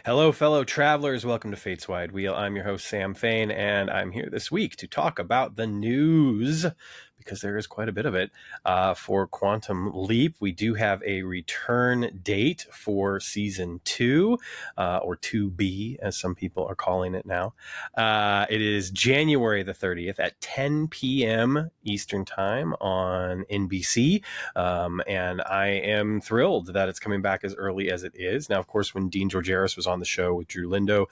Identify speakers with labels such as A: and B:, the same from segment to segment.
A: Hello, fellow travelers. Welcome to Fate's Wide Wheel. I'm your host, Sam Fain, and I'm here this week to talk about the news, because there is quite a bit of it, for Quantum Leap. We do have a return date for Season 2, or 2B, as some people are calling it now. It is January the 30th at 10 p.m. Eastern Time on NBC, and I am thrilled that it's coming back as early as it is. Now, of course, when Dean Georgaris was on the show with Drew Lindo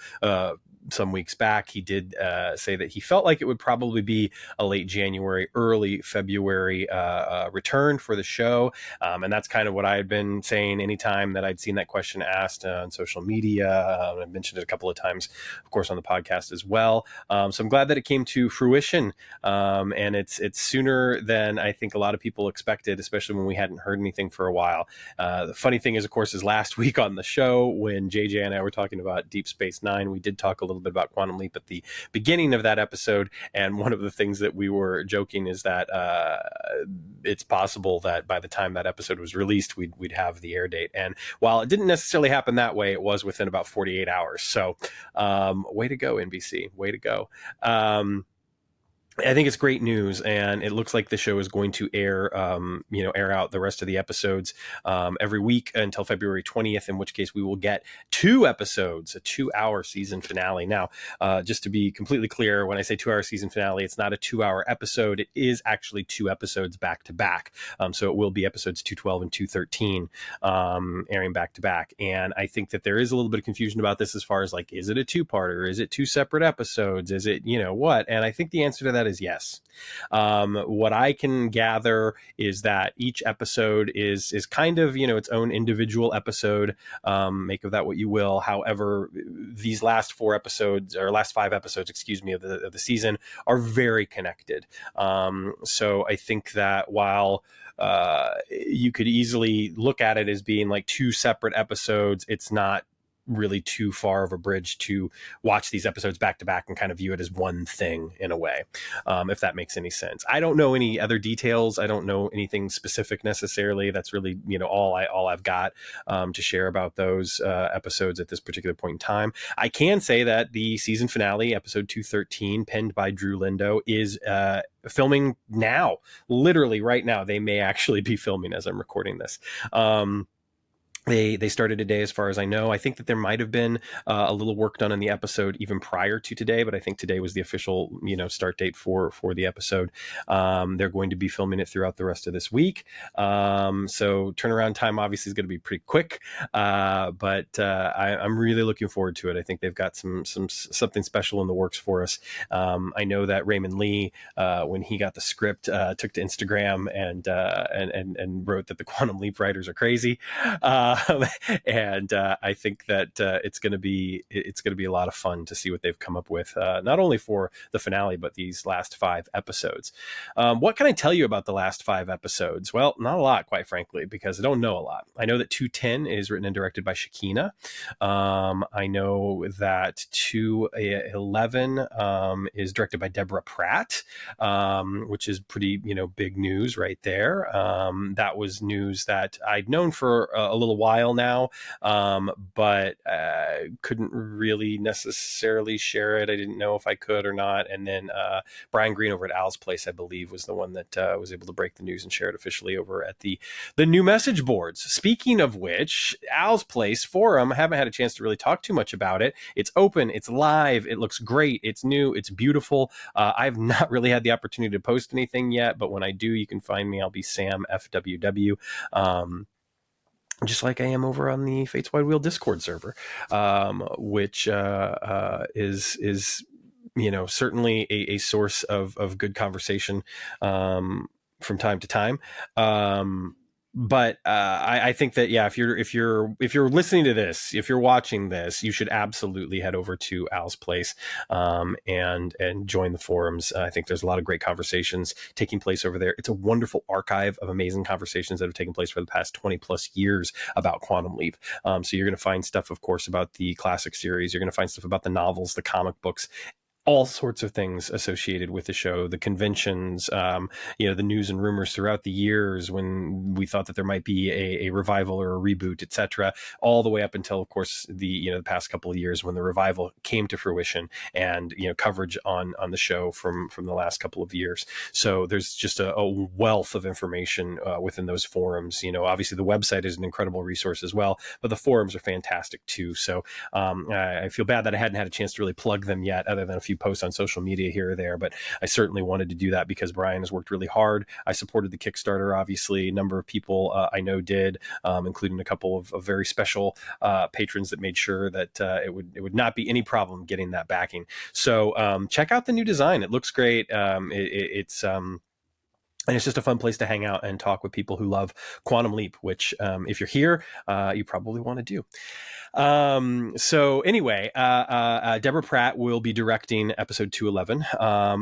A: some weeks back, he did say that he felt like it would probably be a late January, early February return for the show. And that's kind of what I had been saying anytime that I'd seen that question asked on social media. I've mentioned it a couple of times, of course, on the podcast as well. So I'm glad that it came to fruition. And it's sooner than I think a lot of people expected, especially when we hadn't heard anything for a while. The funny thing is, of course, is last week on the show, when JJ and I were talking about Deep Space Nine, we did talk a little bit about Quantum Leap at the beginning of that episode. And one of the things that we were joking is that it's possible that by the time that episode was released, we'd have the air date. And while it didn't necessarily happen that way, it was within about 48 hours. So way to go, NBC. Way to go. I think it's great news, and it looks like the show is going to air out the rest of the episodes every week until February 20th, in which case we will get 2 episodes, a 2-hour season finale. Now, just to be completely clear, when I say 2-hour season finale, it's not a 2-hour episode. It is actually 2 episodes back to back. So it will be episodes 212 and 213 airing back to back. And I think that there is a little bit of confusion about this as far as, like, is it a 2-parter? Is it 2 separate episodes? Is it, what? And I think the answer to that is yes. What I can gather is that each episode is kind of, its own individual episode. Make of that what you will. However, these last 5 episodes, of the season are very connected. So I think that while you could easily look at it as being like 2 separate episodes, it's not really too far of a bridge to watch these episodes back to back and kind of view it as one thing in a way, if that makes any sense. I don't know any other details. I don't know anything specific necessarily. That's really, all I've got to share about those episodes at this particular point in time. I can say that the season finale, episode 213, penned by Drew Lindo, is filming now, literally right now. They may actually be filming as I'm recording this. They started today, as far as I know. I think that there might have been a little work done on the episode even prior to today, but I think today was the official, start date for the episode. They're going to be filming it throughout the rest of this week. So turnaround time obviously is going to be pretty quick, but I'm really looking forward to it. I think they've got something special in the works for us. I know that Raymond Lee, when he got the script, took to Instagram and wrote that the Quantum Leap writers are crazy. And I think that it's going to be a lot of fun to see what they've come up with, not only for the finale, but these last 5 episodes. What can I tell you about the last 5 episodes? Well, not a lot, quite frankly, because I don't know a lot. I know that 210 is written and directed by Shekinah. I know that 211 is directed by Deborah Pratt, which is pretty, big news right there. That was news that I'd known for a little while now, but couldn't really necessarily share it. I didn't know if I could or not. And then Brian Green over at Al's Place, I believe, was the one that was able to break the news and share it officially over at the new message boards. Speaking of which, Al's Place forum, I haven't had a chance to really talk too much about it. It's open, it's live, it looks great, it's new, it's beautiful. I've not really had the opportunity to post anything yet, but when I do, you can find me. I'll be Sam FWW. Just like I am over on the Fates Wide Wheel Discord server, which is certainly a source of good conversation from time to time. But I think that, yeah, if you're listening to this, if you're watching this, you should absolutely head over to Al's Place and join the forums. I think there's a lot of great conversations taking place over there. It's a wonderful archive of amazing conversations that have taken place for the past 20 plus years about Quantum Leap. So you're going to find stuff, of course, about the classic series. You're going to find stuff about the novels, the comic books, all sorts of things associated with the show, the conventions, the news and rumors throughout the years when we thought that there might be a revival or a reboot, etc., all the way up until, of course, the past couple of years when the revival came to fruition, and coverage on the show from the last couple of years. So there's just a wealth of information within those forums. Obviously the website is an incredible resource as well, but the forums are fantastic too. So I feel bad that I hadn't had a chance to really plug them yet, other than a few posts on social media here or there, but I certainly wanted to do that because Brian has worked really hard. I supported the Kickstarter, obviously. A number of people I know did, including a couple of very special patrons that made sure that it would not be any problem getting that backing. So check out the new design. It looks great. And it's just a fun place to hang out and talk with people who love Quantum Leap, which if you're here, you probably want to do. So anyway, Deborah Pratt will be directing episode 211.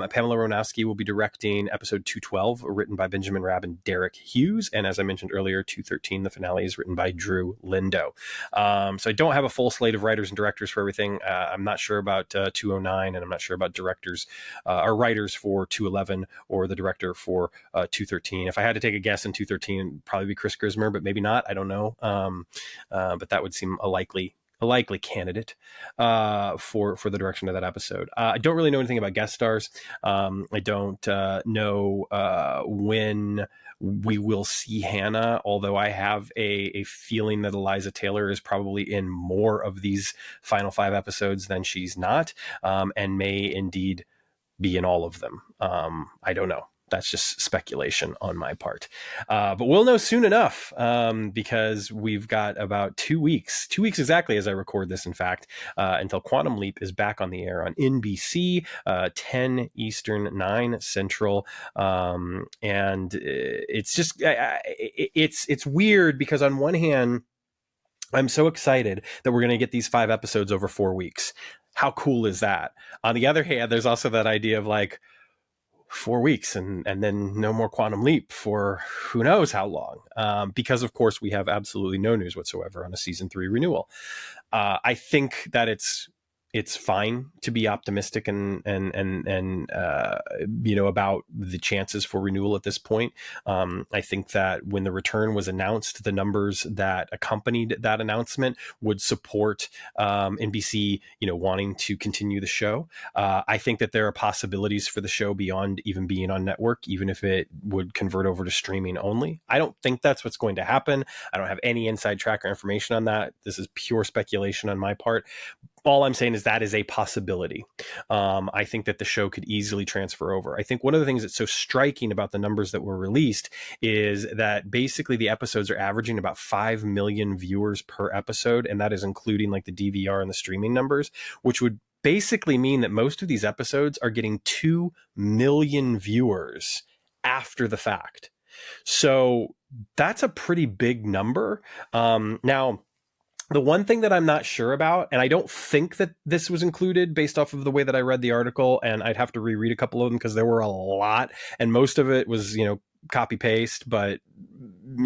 A: Pamela Ronowski will be directing episode 212, written by Benjamin Rabb and Derek Hughes. And as I mentioned earlier, 213, the finale, is written by Drew Lindo. So I don't have a full slate of writers and directors for everything. I'm not sure about 209, and I'm not sure about directors or writers for 211 or the director for 213. If I had to take a guess in 213, it'd probably be Chris Grismer, but maybe not. I don't know. But that would seem a likely candidate for the direction of that episode. I don't really know anything about guest stars. I don't know when we will see Hannah, although I have a feeling that Eliza Taylor is probably in more of these final 5 episodes than she's not, and may indeed be in all of them. I don't know. That's just speculation on my part. But we'll know soon enough, because we've got about 2 weeks exactly as I record this, in fact, until Quantum Leap is back on the air on NBC, 10 Eastern, 9 Central. And it's just, it's weird because on one hand, I'm so excited that we're going to get these 5 episodes over 4 weeks. How cool is that? On the other hand, there's also that idea of like, 4 weeks and then no more Quantum Leap for who knows how long, because of course we have absolutely no news whatsoever on a season 3 renewal. I think that it's fine to be optimistic and about the chances for renewal at this point. I think that when the return was announced, the numbers that accompanied that announcement would support NBC, wanting to continue the show. I think that there are possibilities for the show beyond even being on network, even if it would convert over to streaming only. I don't think that's what's going to happen. I don't have any inside track or information on that. This is pure speculation on my part. All I'm saying is that is a possibility. I think that the show could easily transfer over. I think one of the things that's so striking about the numbers that were released is that basically the episodes are averaging about 5 million viewers per episode, and that is including like the DVR and the streaming numbers, which would basically mean that most of these episodes are getting 2 million viewers after the fact. So that's a pretty big number. Now, the one thing that I'm not sure about, and I don't think that this was included based off of the way that I read the article, and I'd have to reread a couple of them because there were a lot, and most of it was, copy paste, but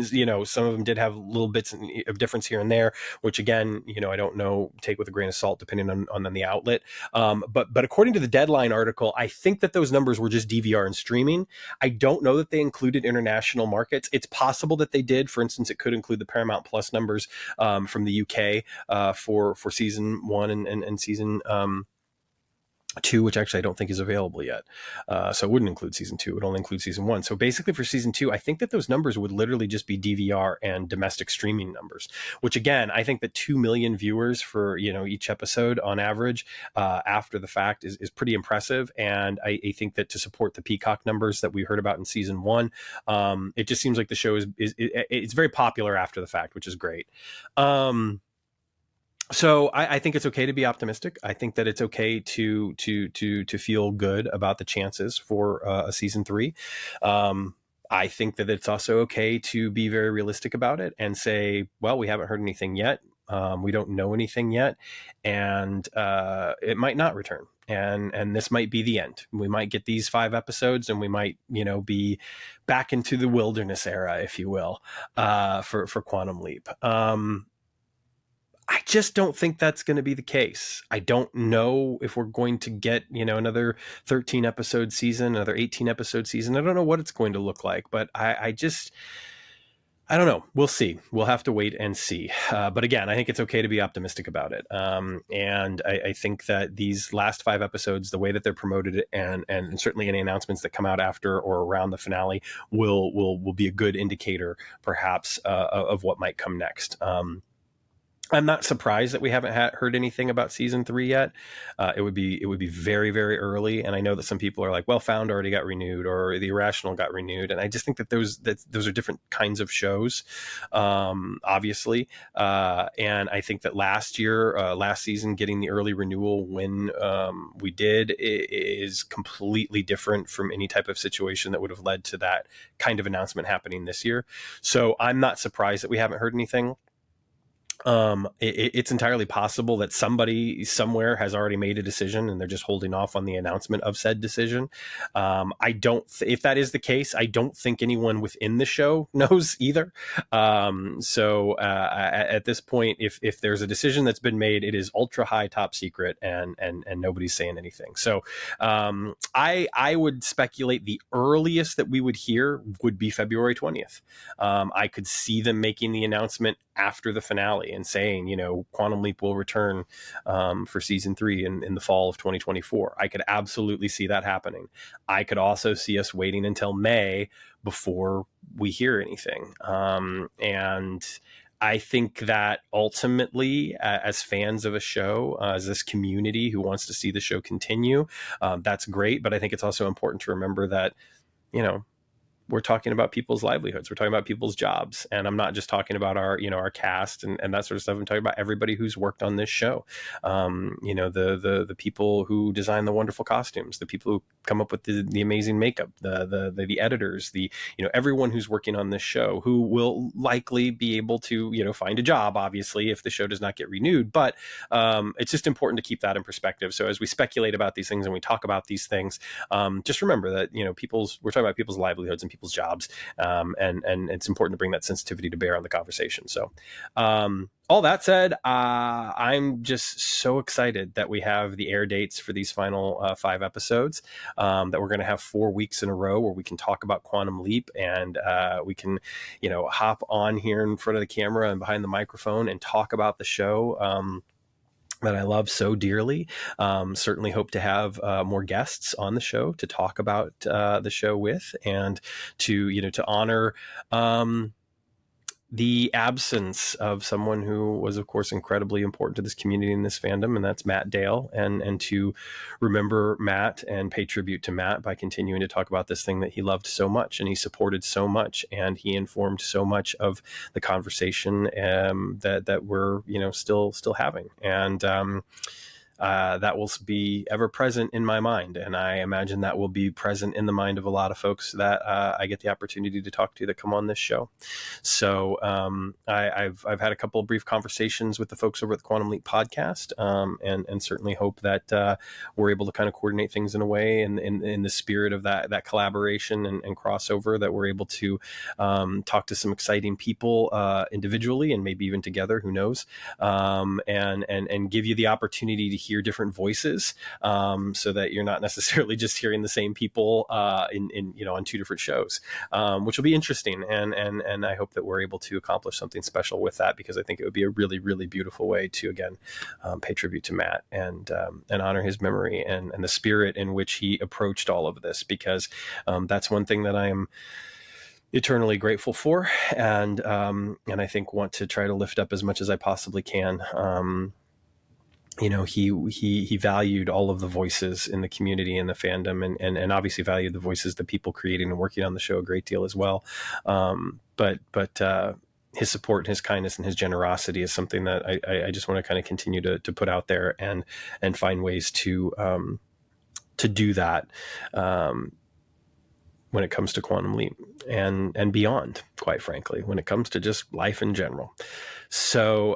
A: some of them did have little bits of difference here and there, which again, I don't know, take with a grain of salt depending on the outlet. But according to the Deadline article, I think that those numbers were just DVR and streaming. I don't know that they included international markets. It's possible that they did. For instance, it could include the Paramount Plus numbers from the UK for season 1 and season 2, which actually I don't think is available yet. So it wouldn't include season 2. It would only include season 1. So basically for season 2, I think that those numbers would literally just be DVR and domestic streaming numbers, which again, I think that 2 million viewers for, each episode on average after the fact is pretty impressive. And I think that to support the Peacock numbers that we heard about in season 1, it just seems like the show it's very popular after the fact, which is great. So I think it's okay to be optimistic. I think that it's okay to feel good about the chances for a season 3. I think that it's also okay to be very realistic about it and say, well, we haven't heard anything yet. We don't know anything yet, and it might not return. And this might be the end. We might get these 5 episodes, and we might, be back into the wilderness era, if you will, for Quantum Leap. I just don't think that's going to be the case. I don't know if we're going to get, another 13 episode season, another 18 episode season. I don't know what it's going to look like, but I don't know. We'll see. We'll have to wait and see. But again, I think it's okay to be optimistic about it. And I think that these last 5 episodes, the way that they're promoted, and certainly any announcements that come out after or around the finale will be a good indicator, perhaps, of what might come next. I'm not surprised that we haven't heard anything about season 3 yet. It would be very, very early, and I know that some people are like, "Well, Found already got renewed, or The Irrational got renewed," and I just think that those are different kinds of shows, obviously. And I think that last season, getting the early renewal when we did is completely different from any type of situation that would have led to that kind of announcement happening this year. So I'm not surprised that we haven't heard anything. It's entirely possible that somebody somewhere has already made a decision and they're just holding off on the announcement of said decision. If that is the case, I don't think anyone within the show knows either. So at this point, if there's a decision that's been made, it is ultra high top secret, and nobody's saying anything. So I would speculate the earliest that we would hear would be February 20th. I could see them making the announcement after the finale and saying, Quantum Leap will return for season 3 in the fall of 2024. I could absolutely see that happening. I could also see us waiting until May before we hear anything. And I think that ultimately, as fans of a show, as this community who wants to see the show continue, that's great. But I think it's also important to remember that, we're talking about people's livelihoods. We're talking about people's jobs. And I'm not just talking about our cast and that sort of stuff. I'm talking about everybody who's worked on this show. The people who design the wonderful costumes, the people who come up with the amazing makeup, the editors, everyone who's working on this show, who will likely be able to, find a job, obviously, if the show does not get renewed. But it's just important to keep that in perspective. So as we speculate about these things and we talk about these things, just remember that, we're talking about people's livelihoods and people's jobs, and it's important to bring that sensitivity to bear on the conversation. So all that said, I'm just so excited that we have the air dates for these final 5 episodes, that we're going to have 4 weeks in a row where we can talk about Quantum Leap, and we can hop on here in front of the camera and behind the microphone and talk about the show that I love so dearly. Certainly hope to have more guests on the show to talk about the show with, and to honor the absence of someone who was, of course, incredibly important to this community and this fandom, and that's Matt Dale, and to remember Matt and pay tribute to Matt by continuing to talk about this thing that he loved so much and he supported so much and he informed so much of the conversation that we're still having, and that will be ever present in my mind. And I imagine that will be present in the mind of a lot of folks that I get the opportunity to talk to that come on this show. So I've had a couple of brief conversations with the folks over at the Quantum Leap podcast, and certainly hope that we're able to kind of coordinate things in a way in the spirit of that collaboration and crossover, that we're able to talk to some exciting people individually and maybe even together, who knows, and give you the opportunity to hear different voices, so that you're not necessarily just hearing the same people on 2 different shows, which will be interesting, and I hope that we're able to accomplish something special with that, because I think it would be a really, really beautiful way to again pay tribute to Matt and honor his memory and the spirit in which he approached all of this, because that's one thing that I am eternally grateful for, and I think want to try to lift up as much as I possibly can. He valued all of the voices in the community and the fandom, and obviously valued the voices, the people creating and working on the show, a great deal as well. But his support and his kindness and his generosity is something that I just want to kind of continue to put out there and find ways to do that when it comes to Quantum Leap and beyond, quite frankly, when it comes to just life in general. So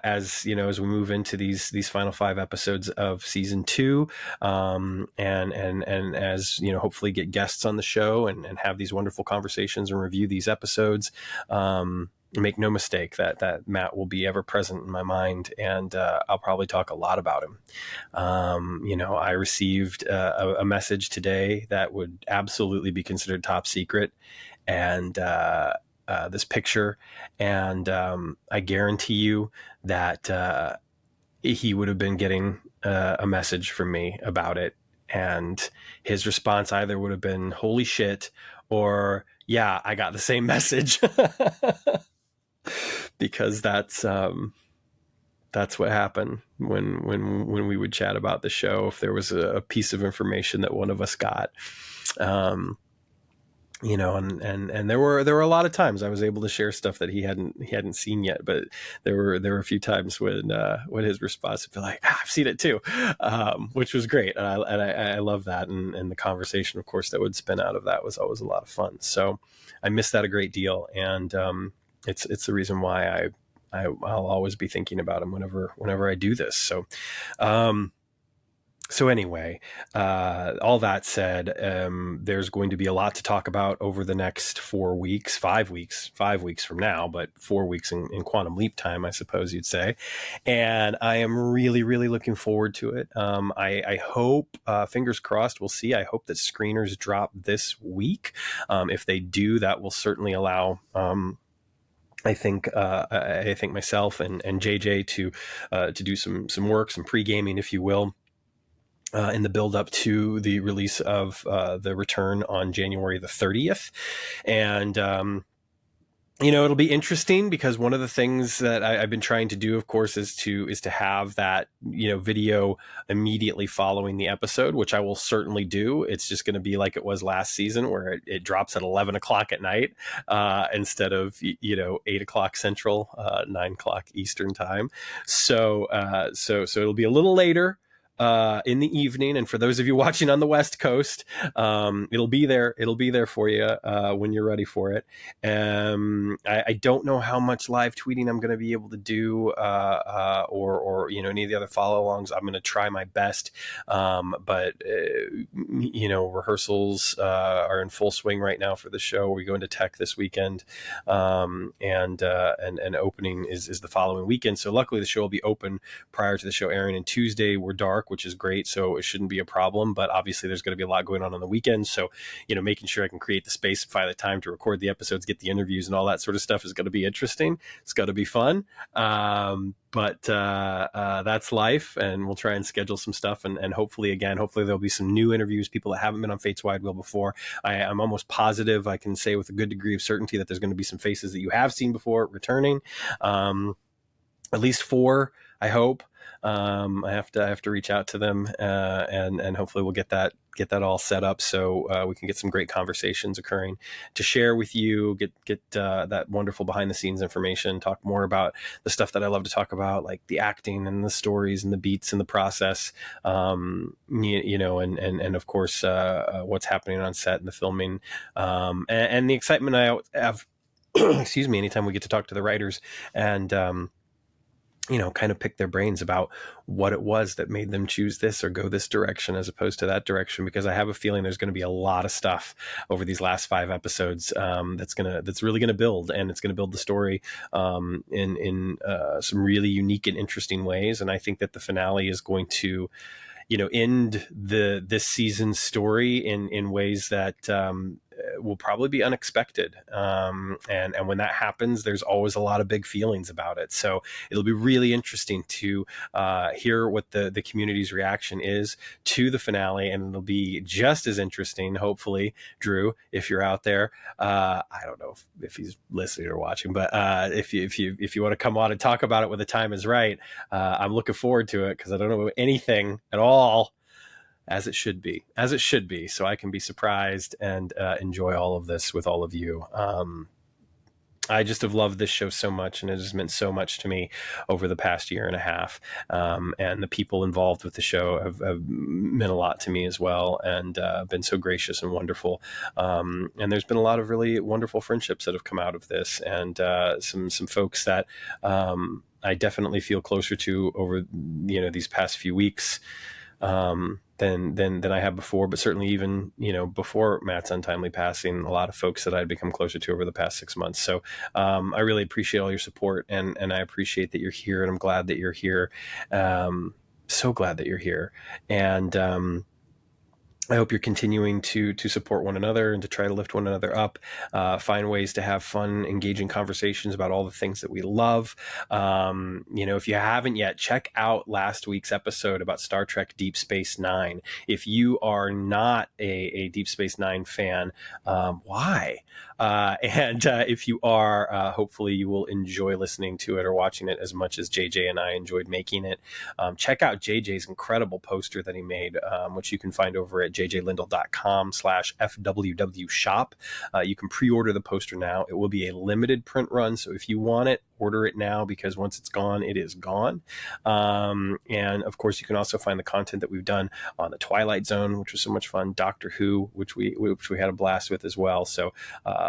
A: as we move into these final 5 episodes of season 2, and as hopefully get guests on the show and have these wonderful conversations and review these episodes, make no mistake that Matt will be ever present in my mind, and I'll probably talk a lot about him. I received a message today that would absolutely be considered top secret, and this picture, and I guarantee you that he would have been getting a message from me about it, and his response either would have been "Holy shit," or "Yeah, I got the same message." Because that's what happened when we would chat about the show. If there was a piece of information that one of us got, and there were a lot of times I was able to share stuff that he hadn't seen yet, but there were a few times when his response would be like, I've seen it too, which was great, and I love that, and the conversation, of course, that would spin out of that was always a lot of fun. So I miss that a great deal, and it's the reason why I'll always be thinking about him whenever I do this. So, anyway, all that said, there's going to be a lot to talk about over the next 5 weeks from now, but 4 weeks in Quantum Leap time, I suppose you'd say. And I am really, really looking forward to it. I hope, fingers crossed, we'll see. I hope that screeners drop this week. If they do, that will certainly allow, I think myself and JJ to do some work, some pre-gaming, if you will, in the build up to the release of the return on January the 30th. And it'll be interesting because one of the things that I've been trying to do, of course, is to have that, video immediately following the episode, which I will certainly do. It's just going to be like it was last season, where it drops at 11 o'clock at night instead of 8 o'clock Central, 9 o'clock Eastern time. So it'll be a little later in the evening, and for those of you watching on the West Coast, it'll be there for you when you're ready for it. I don't know how much live tweeting I'm going to be able to do, or any of the other follow-alongs. I'm going to try my best, but rehearsals are in full swing right now for the show. We go into tech this weekend, and opening is the following weekend. So luckily the show will be open prior to the show airing, and Tuesday we're dark, which is great, so it shouldn't be a problem. But obviously there's going to be a lot going on the weekend, so making sure I can create the space, find the time to record the episodes, get the interviews and all that sort of stuff is going to be interesting. It's going to be fun, but that's life, and we'll try and schedule some stuff, and hopefully there'll be some new interviews, people that haven't been on Fate's Wide Wheel before. I'm almost positive I can say with a good degree of certainty that there's going to be some faces that you have seen before returning, at least 4, I hope. I have to reach out to them, and hopefully we'll get that all set up, so we can get some great conversations occurring to share with you, get that wonderful behind the scenes information, talk more about the stuff that I love to talk about, like the acting and the stories and the beats and the process, and of course what's happening on set and the filming, and the excitement I have excuse me, anytime we get to talk to the writers and kind of pick their brains about what it was that made them choose this or go this direction as opposed to that direction, because I have a feeling there's going to be a lot of stuff over these last 5 episodes that's really going to build, and it's going to build the story in some really unique and interesting ways. And I think that the finale is going to end this season's story in ways that will probably be unexpected. And when that happens, there's always a lot of big feelings about it. So it'll be really interesting to hear what the community's reaction is to the finale. And it'll be just as interesting, hopefully, Drew, if you're out there. I don't know if he's listening or watching, but if you want to come on and talk about it when the time is right, I'm looking forward to it, because I don't know anything at all as it should be, so I can be surprised and enjoy all of this with all of you. I just have loved this show so much, and it has meant so much to me over the past year and a half. And the people involved with the show have meant a lot to me as well, and been so gracious and wonderful. And there's been a lot of really wonderful friendships that have come out of this, and some folks that I definitely feel closer to over these past few weeks. than I have before, but certainly even, before Matt's untimely passing, a lot of folks that I'd become closer to over the past 6 months. So I really appreciate all your support, and I appreciate that you're here, and I'm glad that you're here. So glad that you're here. And I hope you're continuing to support one another and to try to lift one another up, find ways to have fun, engaging conversations about all the things that we love. If you haven't yet, check out last week's episode about Star Trek Deep Space Nine. If you are not a Deep Space Nine fan, why? And if you are, hopefully you will enjoy listening to it or watching it as much as JJ and I enjoyed making it. Check out JJ's incredible poster that he made, which you can find over at jjlindell.com/FWW shop. You can pre-order the poster now. It will be a limited print run, so if you want it, order it now, because once it's gone, it is gone. And of course, you can also find the content that we've done on the Twilight Zone, which was so much fun, Doctor Who, which we had a blast with as well. So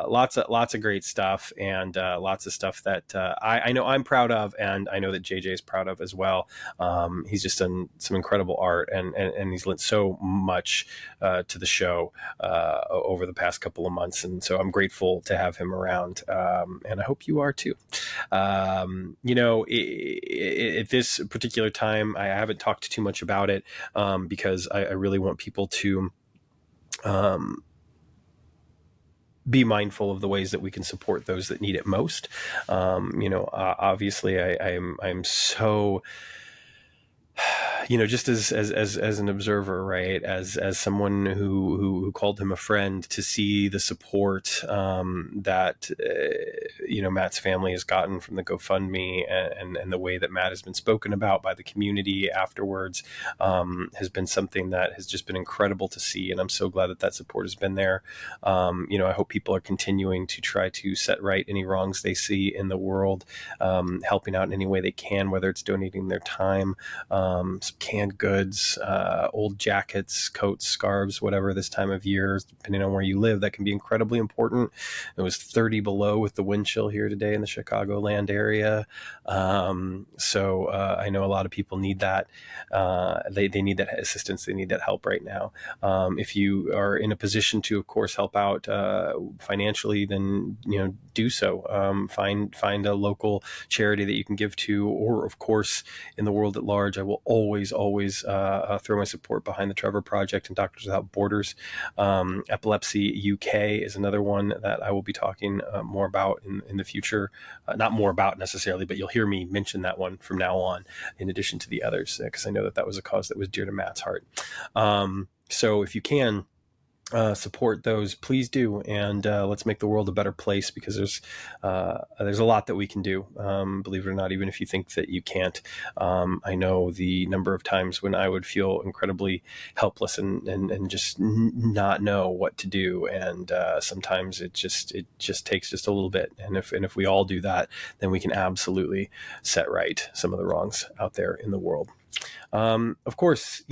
A: lots of great stuff, and lots of stuff that I know I'm proud of, and I know that JJ is proud of as well. He's just done some incredible art, and he's lent so much to the show over the past couple of months, and so I'm grateful to have him around, and I hope you are too. At this particular time, I haven't talked too much about it, because I really want people to be mindful of the ways that we can support those that need it most. Obviously I'm so, just as an observer, right, as someone who called him a friend, to see the support that Matt's family has gotten from the GoFundMe, and the way that Matt has been spoken about by the community afterwards, has been something that has just been incredible to see, and I'm so glad that support has been there. I hope people are continuing to try to set right any wrongs they see in the world, helping out in any way they can, whether it's donating their time, some canned goods, old jackets, coats, scarves, whatever, this time of year, depending on where you live, that can be incredibly important. It was 30 below with the wind chill here today in the Chicagoland area. So I know a lot of people need that. They need that assistance. They need that help right now. If you are in a position to, of course, help out financially, then, do so. Find a local charity that you can give to, or, of course, in the world at large, I will always throw my support behind the Trevor Project and Doctors Without Borders. Epilepsy UK is another one that I will be talking more about in the future. Not more about necessarily, but you'll hear me mention that one from now on, in addition to the others, because I know that was a cause that was dear to Matt's heart. So if you can support those, please do, and let's make the world a better place, because there's a lot that we can do, believe it or not, even if you think that you can't. I know the number of times when I would feel incredibly helpless and just not know what to do, and sometimes it just takes just a little bit, and if we all do that, then we can absolutely set right some of the wrongs out there in the world. Of course,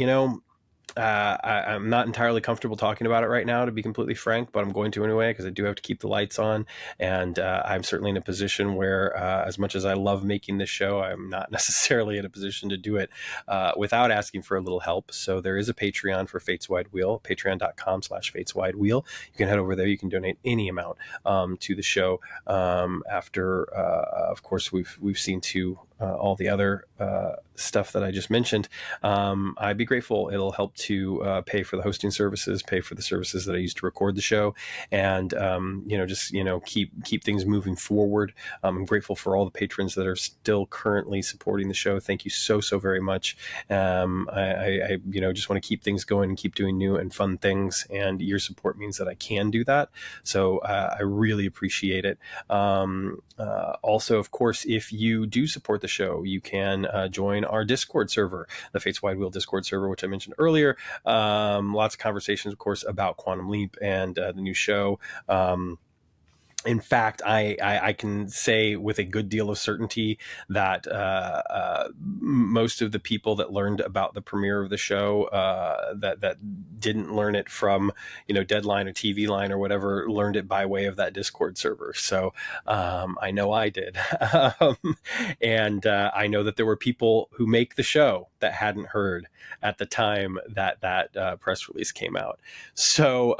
A: I'm not entirely comfortable talking about it right now, to be completely frank, but I'm going to anyway, because I do have to keep the lights on. And I'm certainly in a position where, as much as I love making this show, I'm not necessarily in a position to do it without asking for a little help. So there is a Patreon for Fates Wide Wheel, patreon.com/Fates Wide Wheel. You can head over there. You can donate any amount to the show. After, of course, we've seen to all the other stuff that I just mentioned. I'd be grateful. It'll help to pay for the hosting services, pay for the services that I use to record the show, and keep things moving forward. I'm grateful for all the patrons that are still currently supporting the show. Thank you so very much. I just want to keep things going and keep doing new and fun things, and your support means that I can do that. So I really appreciate it. Also, of course, if you do support the show, you can join our Discord server, the Fates Wide Wheel Discord server, which I mentioned earlier. Lots of conversations, of course, about Quantum Leap and the new show. In fact, I can say with a good deal of certainty that most of the people that learned about the premiere of the show that didn't learn it from Deadline or TV Line or whatever, learned it by way of that Discord server. So I know I did, and I know that there were people who make the show that hadn't heard at the time that press release came out. So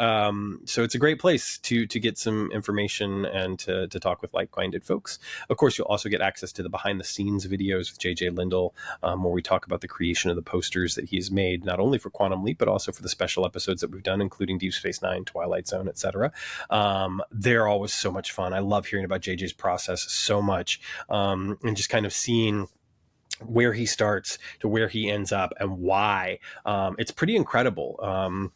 A: so it's a great place to get some information and to talk with like-minded folks. Of course, you'll also get access to the behind the scenes videos with JJ Lindell, where we talk about the creation of the posters that he's made, not only for Quantum Leap, but also for the special episodes that we've done, including Deep Space Nine, Twilight Zone, etc. They're always so much fun. I love hearing about JJ's process so much, and just kind of seeing where he starts to where he ends up and why. It's pretty incredible.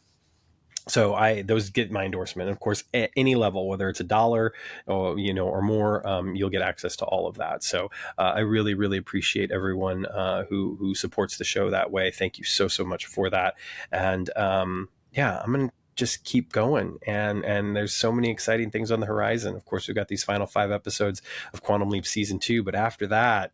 A: So those get my endorsement. Of course, at any level, whether it's $1 or or more, you'll get access to all of that. So I really, really appreciate everyone who supports the show that way. Thank you so much for that. And yeah, I'm gonna just keep going, and there's so many exciting things on the horizon. Of course, we've got these final 5 episodes of Quantum Leap season 2, but after that,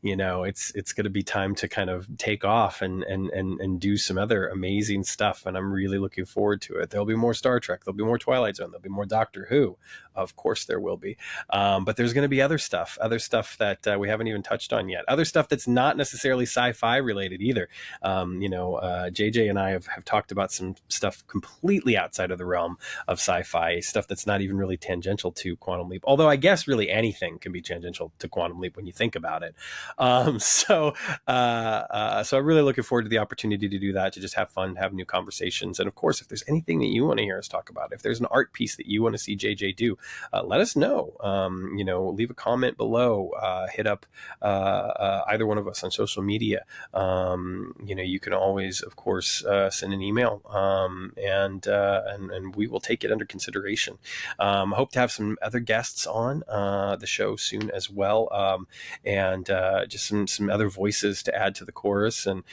A: it's going to be time to kind of take off and do some other amazing stuff. And I'm really looking forward to it. There'll be more Star Trek. There'll be more Twilight Zone. There'll be more Doctor Who. Of course there will be. But there's going to be other stuff that we haven't even touched on yet. Other stuff that's not necessarily sci-fi related either. JJ and I have talked about some stuff completely outside of the realm of sci-fi, stuff that's not even really tangential to Quantum Leap. Although I guess really anything can be tangential to Quantum Leap when you think about it. So I'm really looking forward to the opportunity to do that, to just have fun, have new conversations. And of course, if there's anything that you want to hear us talk about, if there's an art piece that you want to see JJ do, let us know. Leave a comment below, hit up either one of us on social media. You can always, of course, send an email, and we will take it under consideration. Hope to have some other guests on the show soon as well, and just some other voices to add to the chorus, and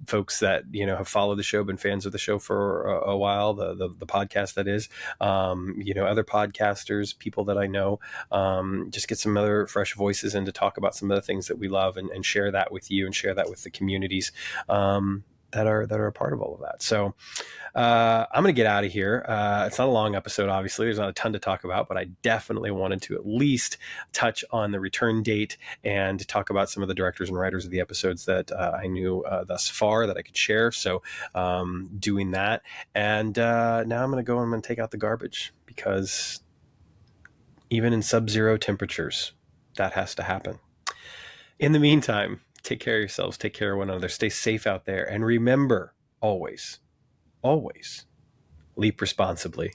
A: folks that have followed the show, been fans of the show for a while, the podcast that is, other podcasters, people that I know, just get some other fresh voices in to talk about some of the things that we love, and share that with you, and share that with the communities that are a part of all of that. So I'm going to get out of here. It's not a long episode, obviously. There's not a ton to talk about, but I definitely wanted to at least touch on the return date and talk about some of the directors and writers of the episodes that I knew thus far that I could share. So doing that. And now I'm going to go and I'm going to take out the garbage, because even in sub-zero temperatures, that has to happen. In the meantime, take care of yourselves, take care of one another, stay safe out there, and remember, always leap responsibly.